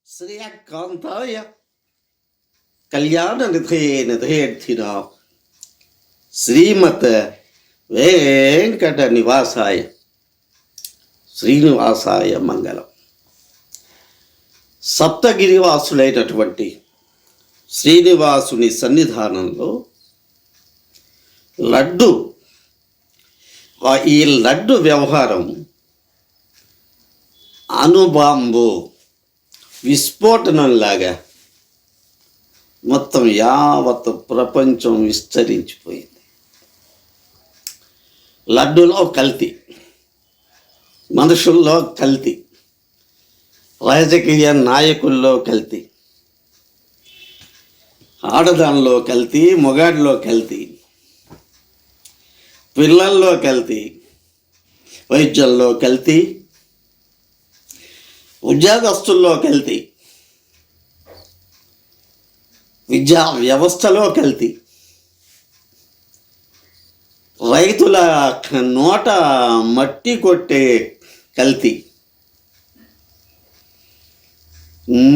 శ్రీయకాంతాయ కళ్యాణ నిధేర్థిన శ్రీమత్ వెంకట నివాసాయ శ్రీనివాసాయ మంగళం. సప్తగిరివాసులైనటువంటి శ్రీనివాసుని సన్నిధానంలో లడ్డు, ఈ లడ్డు వ్యవహారం అణుబాంబు విస్ఫోటనంలాగా మొత్తం యావత్ ప్రపంచం విస్తరించిపోయింది. లడ్డులో కల్తీ, మనుషుల్లో కల్తీ, రాజకీయ నాయకుల్లో కల్తీ, ఆడదానిలో కల్తీ, మొగాడిలో కల్తీ, పిల్లల్లో కల్తీ, వైద్యంలో కల్తీ, ఉద్యోగస్తుల్లో కల్తీ, విద్యా వ్యవస్థలో కల్తీ, రైతుల నోట మట్టి కొట్టే కల్తీ,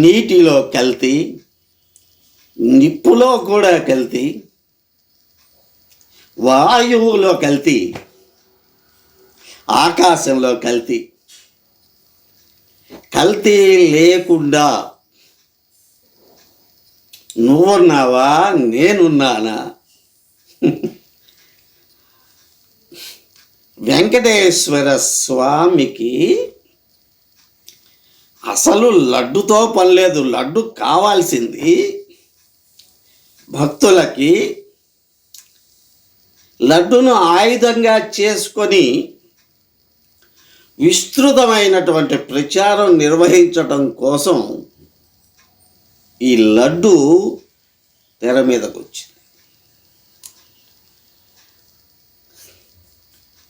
నీటిలో కల్తీ, నిప్పులో కూడా కల్తీ, వాయువులో కల్తీ, ఆకాశంలో కల్తీ. కల్తీ లేకుండా నువ్వున్నావా, నేనున్నానా? వెంకటేశ్వర స్వామికి అసలు లడ్డుతో పని లేదు. లడ్డు కావాల్సింది భక్తులకి లడ్డును ఆయుధంగా చేసుకొని విస్తృతమైనటువంటి ప్రచారం నిర్వహించటం కోసం ఈ లడ్డు తెర మీదకు వచ్చింది.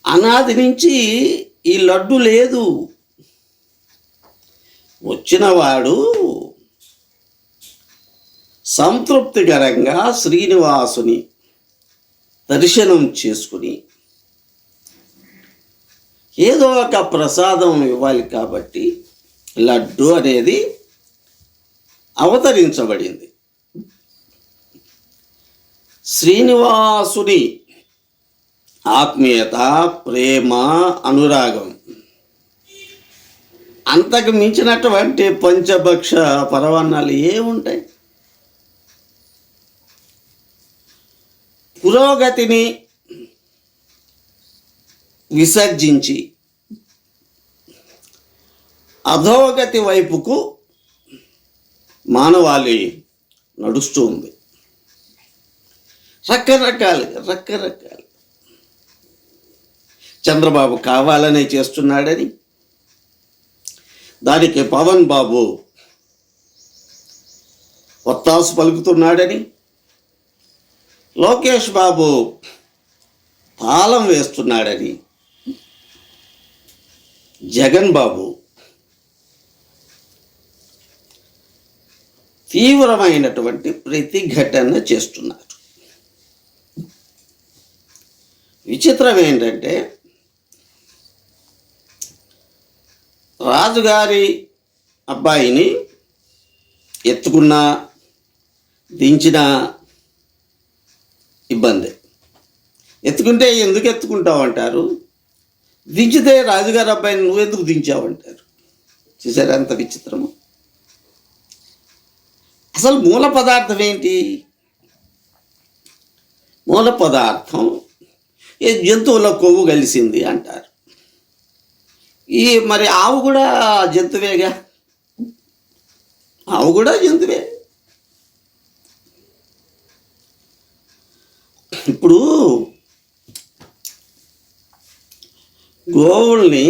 అనాది నుంచి ఈ లడ్డు లేదు. వచ్చినవాడు సంతృప్తికరంగా శ్రీనివాసుని దర్శనం చేసుకుని ఏదో ఒక ప్రసాదం ఇవ్వాలి కాబట్టి లడ్డు అనేది అవతరించబడింది. శ్రీనివాసుని ఆత్మీయత, ప్రేమ, అనురాగం అంతకు మించినటువంటి పంచభక్ష పరవాన్నాలు ఏముంటాయి? పురోగతిని విసర్జించి అధోగతి వైపుకు మానవాళి నడుస్తూ ఉంది. రకరకాలు చంద్రబాబు కావాలనే చేస్తున్నాడని, దానికి పవన్ బాబు ఒత్తాసు పలుకుతున్నాడని, లోకేష్ బాబు తాళం వేస్తున్నాడని, జగన్ బాబు తీవ్రమైనటువంటి ప్రతిఘటన చేస్తున్నారు. విచిత్రం ఏంటంటే, రాజుగారి అబ్బాయిని ఎత్తుకున్నా దించినా ఇబ్బంది. ఎత్తుకుంటే ఎందుకు ఎత్తుకుంటావు అంటారు, దించితే రాజుగారి అబ్బాయిని నువ్వెందుకు దించావంటారు. చూసారా అంత విచిత్రము? అసలు మూల పదార్థం ఏంటి? మూల పదార్థం జంతువుల కొవ్వు కలిసింది అంటారు. మరి ఆవు కూడా జంతువేగా, ఆవు కూడా జంతువే. ఇప్పుడు గోవుల్ని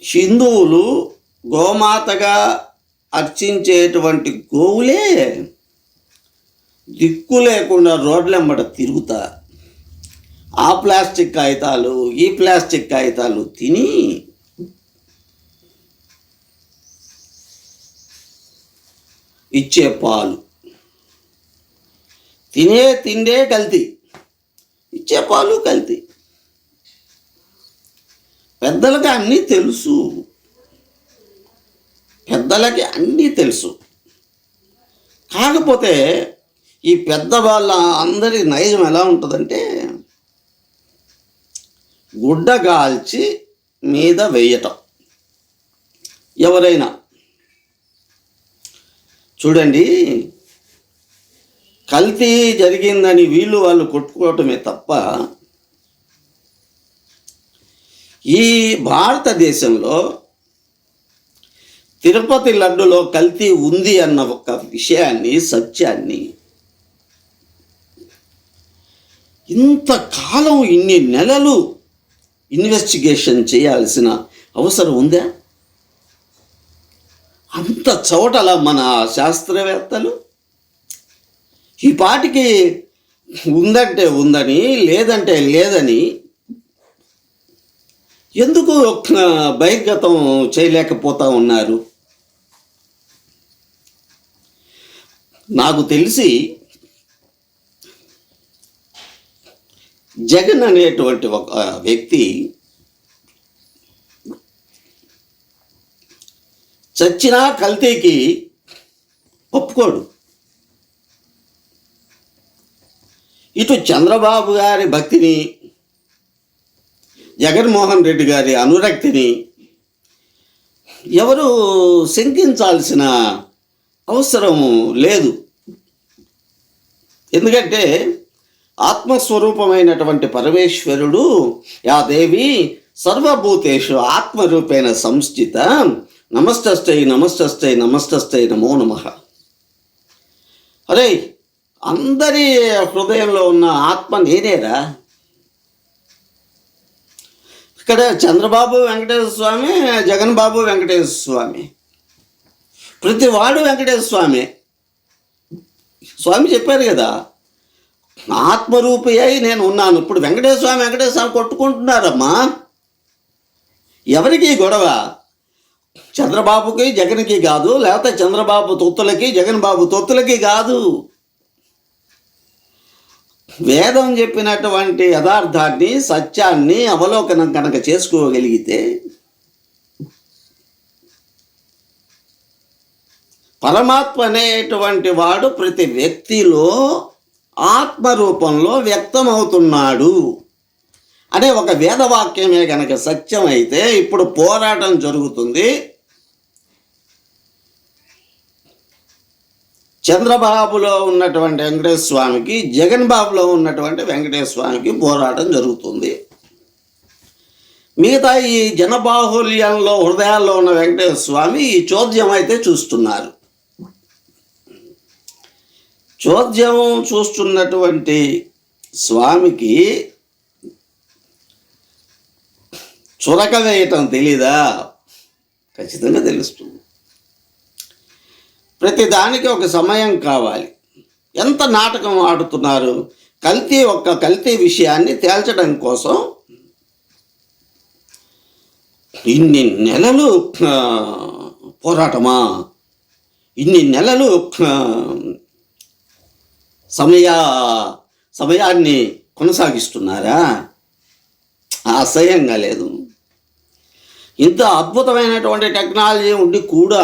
హిందువులు గోమాతగా అర్చించేటువంటి గోవులే దిక్కు లేకుండా రోడ్లెంబట తిరుగుతా ఆ ప్లాస్టిక్ కాగితాలు, ఈ ప్లాస్టిక్ కాగితాలు తిని ఇచ్చే పాలు, తినే తిండే కల్తీ, ఇచ్చే పాలు కల్తీ. పెద్దలకు అన్నీ తెలుసు. పెద్దలకి అన్నీ తెలుసు. కాకపోతే ఈ పెద్దవాళ్ళ అందరి నైజం ఎలా ఉంటుందంటే గుడ్డ కాల్చి మీద వేయటం. ఎవరైనా చూడండి, కల్తీ జరిగిందని వాళ్ళు కొట్టుకోవటమే తప్ప ఈ భారతదేశంలో తిరుపతి లడ్డులో కల్తీ ఉంది అన్న ఒక విషయాన్ని, సత్యాన్ని ఇంతకాలం ఇన్ని నెలలు ఇన్వెస్టిగేషన్ చేయాల్సిన అవసరం ఉందా? అంత చోటల మన శాస్త్రవేత్తలు ఈ పాటికి ఉందంటే ఉందని, లేదంటే లేదని ఎందుకు బహిర్గతం చేయలేకపోతా ఉన్నారు? నాకు తెలిసి జగన్ అనేటువంటి ఒక వ్యక్తి చచ్చినా కల్తీకి ఒప్పుకోడు. ఇటు చంద్రబాబు గారి భక్తిని, జగన్మోహన్ రెడ్డి గారి అనురక్తిని ఎవరు శంకించాల్సిన అవసరం లేదు. ఎందుకంటే ఆత్మస్వరూపమైనటువంటి పరమేశ్వరుడు, యా దేవి సర్వభూతేషు ఆత్మరూపేణ సంస్థిత, నమస్తస్థై నమస్తస్థై నమస్తస్థై నమో నమః. అరే, అందరి హృదయంలో ఉన్న ఆత్మ నేనేరా. ఇక్కడ చంద్రబాబు వెంకటేశ్వర స్వామి, జగన్ బాబు వెంకటేశ్వర స్వామి, ప్రతి వాడు వెంకటేశ్వర స్వామి. స్వామి చెప్పారు కదా, ఆత్మరూపి అయి నేను ఉన్నాను. ఇప్పుడు వెంకటేశ్వర స్వామి కొట్టుకుంటున్నారమ్మా. ఎవరికి గొడవ? చంద్రబాబుకి జగన్కి కాదు, లేకపోతే చంద్రబాబు తొత్తులకి జగన్ బాబు తొత్తులకి కాదు. వేదం చెప్పినటువంటి యథార్థాన్ని, సత్యాన్ని అవలోకనం కనుక చేసుకోగలిగితే పరమాత్మ అనేటువంటి వాడు ప్రతి వ్యక్తిలో ఆత్మరూపంలో వ్యక్తమవుతున్నాడు అనే ఒక వేదవాక్యమే కనుక సత్యం అయితే ఇప్పుడు పోరాటం జరుగుతుంది. చంద్రబాబులో ఉన్నటువంటి వెంకటేశ్వర స్వామికి, జగన్ బాబులో ఉన్నటువంటి వెంకటేశ్వర స్వామికి పోరాటం జరుగుతుంది. మిగతా ఈ జనబాహుల్యంలో హృదయాల్లో ఉన్న వెంకటేశ్వర స్వామి ఈ చోద్యం అయితే చూస్తున్నారు. చోద్యం చూస్తున్నటువంటి స్వామికి చురక వేయటం తెలీదా? ఖచ్చితంగా తెలుస్తుంది. ప్రతి దానికి ఒక సమయం కావాలి. ఎంత నాటకం ఆడుతున్నారు. కల్తీ విషయాన్ని తేల్చడం కోసం ఇన్ని నెలలు పోరాటమా, ఇన్ని నెలలు సమయాన్ని కొనసాగిస్తున్నారా? అసహ్యంగా లేదు. ఇంత అద్భుతమైనటువంటి టెక్నాలజీ ఉండి కూడా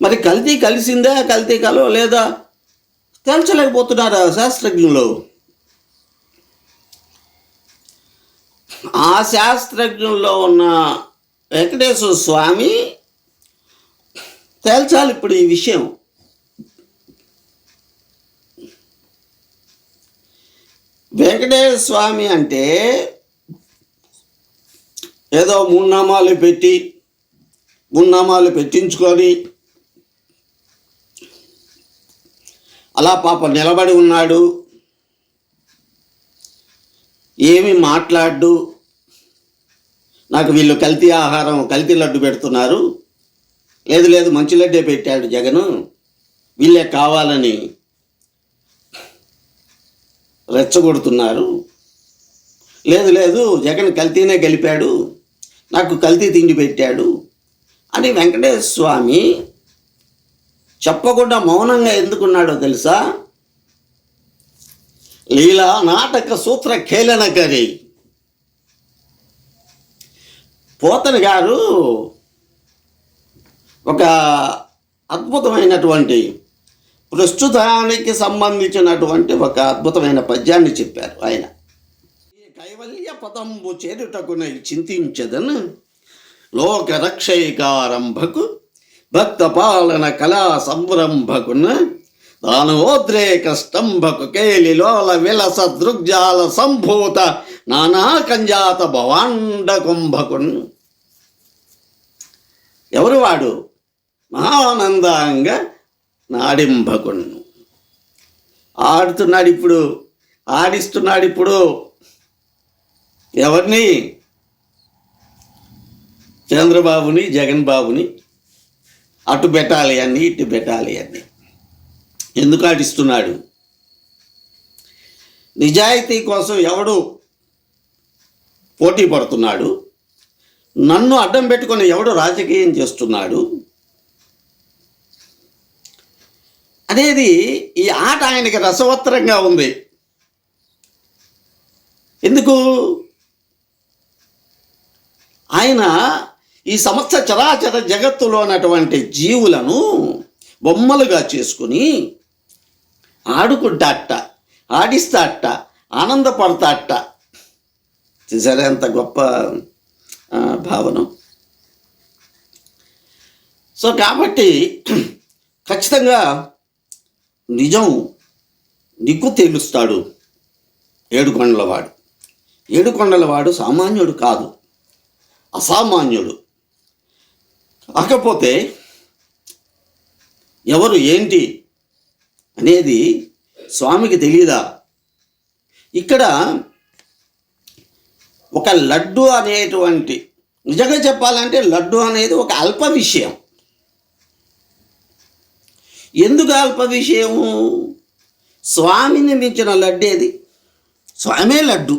మరి కల్తీ కలిసిందా, కల్తీ లేదా తేల్చలేకపోతున్నారా శాస్త్రజ్ఞులు? ఆ శాస్త్రజ్ఞుల్లో ఉన్న వెంకటేశ్వర స్వామి తేల్చాలి ఇప్పుడు ఈ విషయం. వెంకటేశ్వర స్వామి అంటే ఏదో మూడు నామాలు పెట్టించుకొని అలా పాప నిలబడి ఉన్నాడు, ఏమి మాట్లాడు, నాకు వీళ్ళు కల్తీ ఆహారం, కల్తీ లడ్డు పెడుతున్నారు, లేదు మంచి లడ్డే పెట్టాడు జగను, వీళ్ళే కావాలని రెచ్చగొడుతున్నారు, లేదు జగన్ కల్తీనే గెలిపాడు, నాకు కల్తీ తిండి పెట్టాడు అని వెంకటేశ్వర స్వామి చెప్పకుండా మౌనంగా ఎందుకున్నాడో తెలుసా? లీలా నాటక సూత్ర ఖేళనకరి. పోతన గారు ఒక అద్భుతమైనటువంటి ప్రస్తుతానికి సంబంధించినటువంటి ఒక అద్భుతమైన పద్యాన్ని చెప్పారు ఆయన. ఈ కైవల్య పదంబు చేరుటకునై చింతించదను లోక రక్షైకారంభకు భక్త పాలన కళా సంరంభకున దానవోద్రేక స్తంభకు కేలిలోల విలస దృగ్జాల సంభూత నానా కంజాత భవాండ కుంభకున్. ఎవరు వాడు? మహానందంగా నాడింభకున్. ఆడుతున్నాడు ఇప్పుడు, ఆడిస్తున్నాడు ఇప్పుడు. ఎవరిని? చంద్రబాబుని, జగన్ బాబుని. అటు పెట్టాలి అని, ఇటు పెట్టాలి అని. ఎందుకు ఆడిస్తున్నాడు? నిజాయితీ కోసం ఎవడు పోటీ పడుతున్నాడు? నన్ను అడ్డం పెట్టుకొని ఎవడు రాజకీయం చేస్తున్నాడు అనేది ఈ ఆట ఆయనకి రసవత్తరంగా ఉంది. ఎందుకు? ఆయన ఈ సమస్త చరాచర జగత్తులో ఉన్నటువంటి జీవులను బొమ్మలుగా చేసుకుని ఆడుకుంటాట, ఆడిస్తాట, ఆనందపడతాట. చూసారా ఎంత గొప్ప భావన. సో కాబట్టి ఖచ్చితంగా నిజం నీకు తెలుస్తాడు ఏడుకొండలవాడు. ఏడుకొండలవాడు సామాన్యుడు కాదు, అసామాన్యుడు. కాకపోతే ఎవరు ఏంటి అనేది స్వామికి తెలియదా? ఇక్కడ ఒక లడ్డు అనేటువంటి, నిజంగా చెప్పాలంటే లడ్డు అనేది ఒక అల్ప విషయం. ఎందుకు అల్ప విషయము? స్వామిని మించిన లడ్డు ఏది? స్వామే లడ్డు.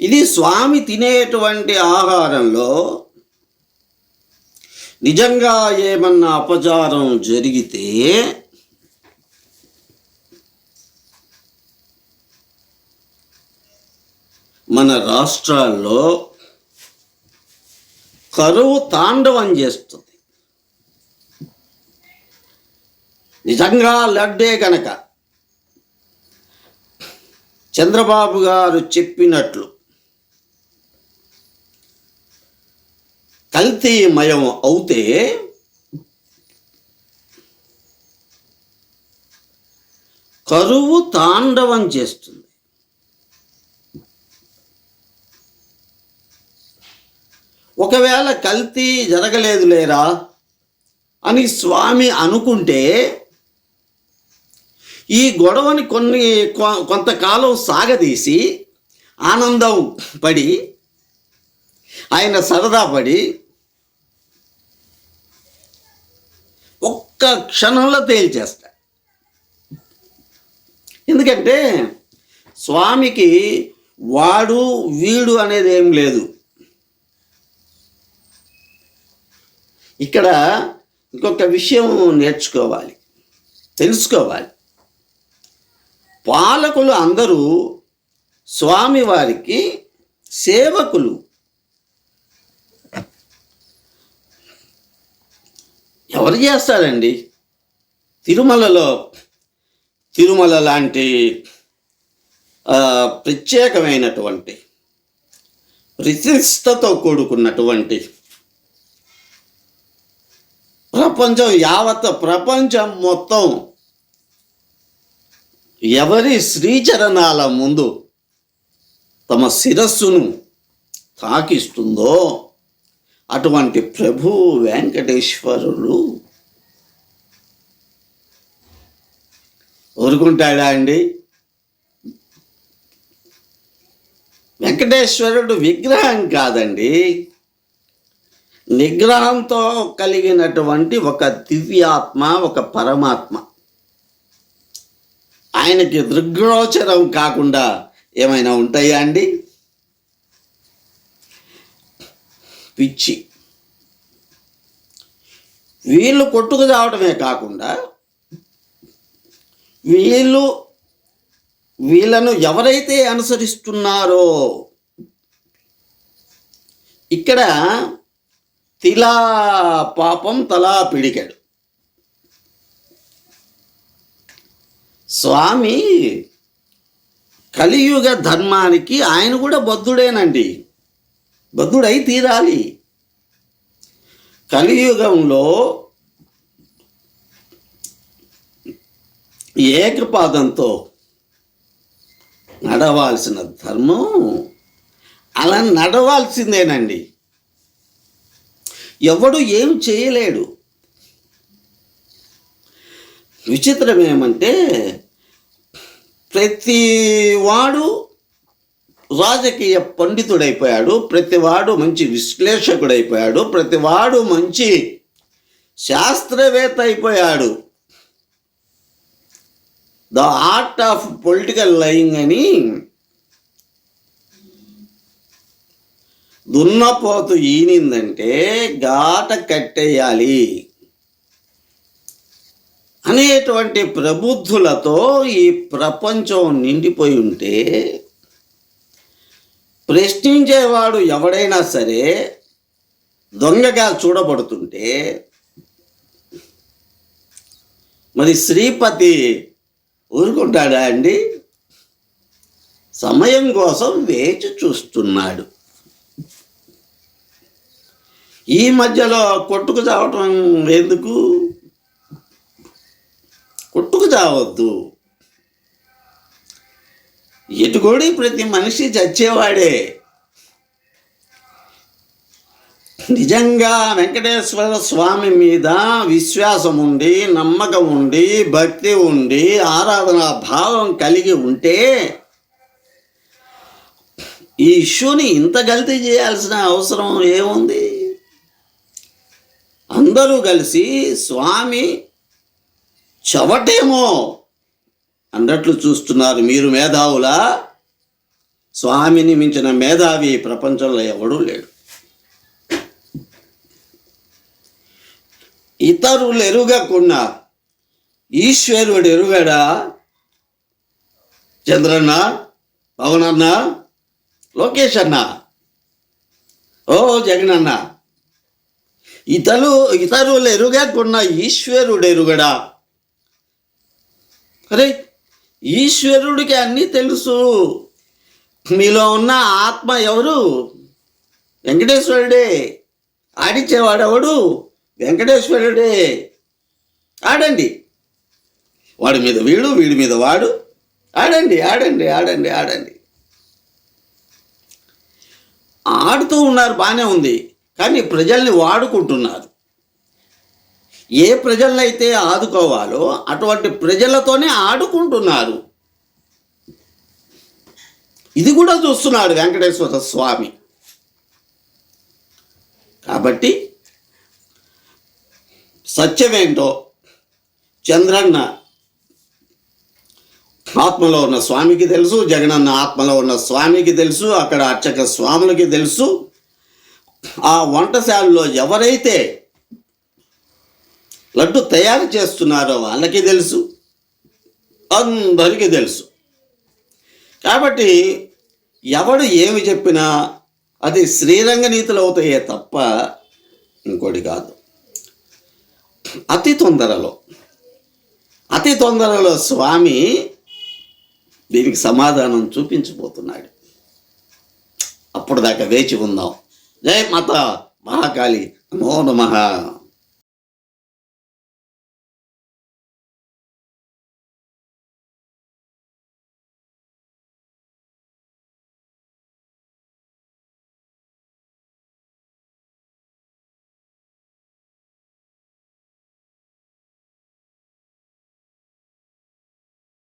ఇది స్వామి తినేటువంటి ఆహారంలో నిజంగా ఏమన్నా అపచారం జరిగితే మన రాష్ట్రాల్లో కరువు తాండవం చేస్తుంది. నిజంగా లడ్డే కనుక చంద్రబాబు గారు చెప్పినట్లు కల్తీమయం అవుతే కరువు తాండవం చేస్తుంది. ఒకవేళ కల్తీ జరగలేదు లేరా అని స్వామి అనుకుంటే ఈ గొడవని కొంతకాలం సాగదీసి ఆనందం పడి ఆయన సరదా పడి ఒక్క క్షణంలో తేల్చేస్తా. ఎందుకంటే స్వామికి వాడు వీడు అనేది ఏం లేదు. ఇక్కడ ఇంకొక విషయం నేర్చుకోవాలి, తెలుసుకోవాలి. పాలకులు అందరూ స్వామివారికి సేవకులు. ఎవరు చేస్తారండి? తిరుమల లాంటి ప్రత్యేకమైనటువంటి ప్రతిష్టతో కూడుకున్నటువంటి యావత్ ప్రపంచం మొత్తం ఎవరి శ్రీచరణాల ముందు తమ శిరస్సును తాకిస్తుందో అటువంటి ప్రభు వెంకటేశ్వరులు ఊరుకుంటాడా అండి? వెంకటేశ్వరుడు విగ్రహం కాదండి, నిగ్రహంతో కలిగినటువంటి ఒక దివ్యాత్మ, ఒక పరమాత్మ. ఆయనకి దృగ్గోచరం కాకుండా ఏమైనా ఉంటాయా అండి? పిచ్చి. వీళ్ళు కొట్టుకు రావడమే కాకుండా వీళ్ళు వీళ్ళను ఎవరైతే అనుసరిస్తున్నారో, ఇక్కడ తిలా పాపం తలా పిడికెడు. స్వామి కలియుగ ధర్మానికి ఆయన కూడా బద్ధుడేనండి, బద్ధుడై తీరాలి. కలియుగంలో ఏకపాదంతో నడవాల్సిన ధర్మం అలా నడవాల్సిందేనండి. ఎవడు ఏం చేయలేడు. విచిత్రం ఏమంటే, ప్రతివాడు రాజకీయ పండితుడైపోయాడు, ప్రతివాడు మంచి విశ్లేషకుడైపోయాడు, ప్రతివాడు మంచి శాస్త్రవేత్త అయిపోయాడు. The art of political lying అని దున్నపోతు ఈనిందంటే ఘాట కట్టేయాలి అనేటువంటి ప్రబుద్ధులతో ఈ ప్రపంచం నిండిపోయి ఉంటే, ప్రశ్నించేవాడు ఎవడైనా సరే దొంగగా చూడబడుతుంటే, మరి శ్రీపతి ఊరుకుంటాడా అండి? సమయం కోసం వేచి చూస్తున్నాడు. ఈ మధ్యలో కొట్టుకు చావటం ఎందుకు? కొట్టుకు చావద్దు. ఎటుకోడి ప్రతి మనిషి చచ్చేవాడే. నిజంగా వెంకటేశ్వర స్వామి మీద విశ్వాసం ఉండి, నమ్మకం ఉండి, భక్తి ఉండి, ఆరాధనా భావం కలిగి ఉంటే ఈ ఇష్యూని ఇంత గల్తీ చేయాల్సిన అవసరం ఏముంది? అందరూ కలిసి స్వామి చవటేమో అన్నట్లు చూస్తున్నారు. మీరు మేధావులా? స్వామిని మించిన మేధావి ప్రపంచంలో ఎవడూ లేడు. ఇతరులు ఎరుగకుండా ఈశ్వరుడు ఎరుగడా? చంద్రన్న, పవనన్న, లోకేష్ అన్న, ఓ జగనన్న, ఇతరులు ఎరుగకుండా ఈశ్వరుడు ఎరుగడా? అరే, ఈశ్వరుడికి అన్నీ తెలుసు. మీలో ఉన్న ఆత్మ ఎవరు? వెంకటేశ్వరుడే. ఆడిచ్చేవాడెవడు? వెంకటేశ్వరుడే. ఆడండి. వాడి మీద వీడు, వీడి మీద వాడు. ఆడండి, ఆడండి, ఆడండి, ఆడండి. ఆడుతూ ఉన్నారు, బాగానే ఉంది. కానీ ప్రజల్ని వాడుకుంటున్నారు. ఏ ప్రజలనైతే ఆదుకోవాలో అటువంటి ప్రజలతోనే ఆడుకుంటున్నారు. ఇది కూడా చూస్తున్నాడు వెంకటేశ్వర స్వామి. కాబట్టి సత్యమేంటో చంద్రన్న ఆత్మలో ఉన్న స్వామికి తెలుసు, జగనన్న ఆత్మలో ఉన్న స్వామికి తెలుసు, అక్కడ అర్చక స్వాములకి తెలుసు, ఆ వంటశాలలో ఎవరైతే లడ్డు తయారు చేస్తున్నారో వాళ్ళకి తెలుసు, అందరికీ తెలుసు. కాబట్టి ఎవడు ఏమి చెప్పినా అది శ్రీరంగ నీతులు అవుతాయే తప్ప ఇంకోటి కాదు. అతి తొందరలో స్వామి దీనికి సమాధానం చూపించబోతున్నాడు. అప్పుడు దాకా వేచి ఉందాం. జై మాతా మహాకాళి, నమో నమః.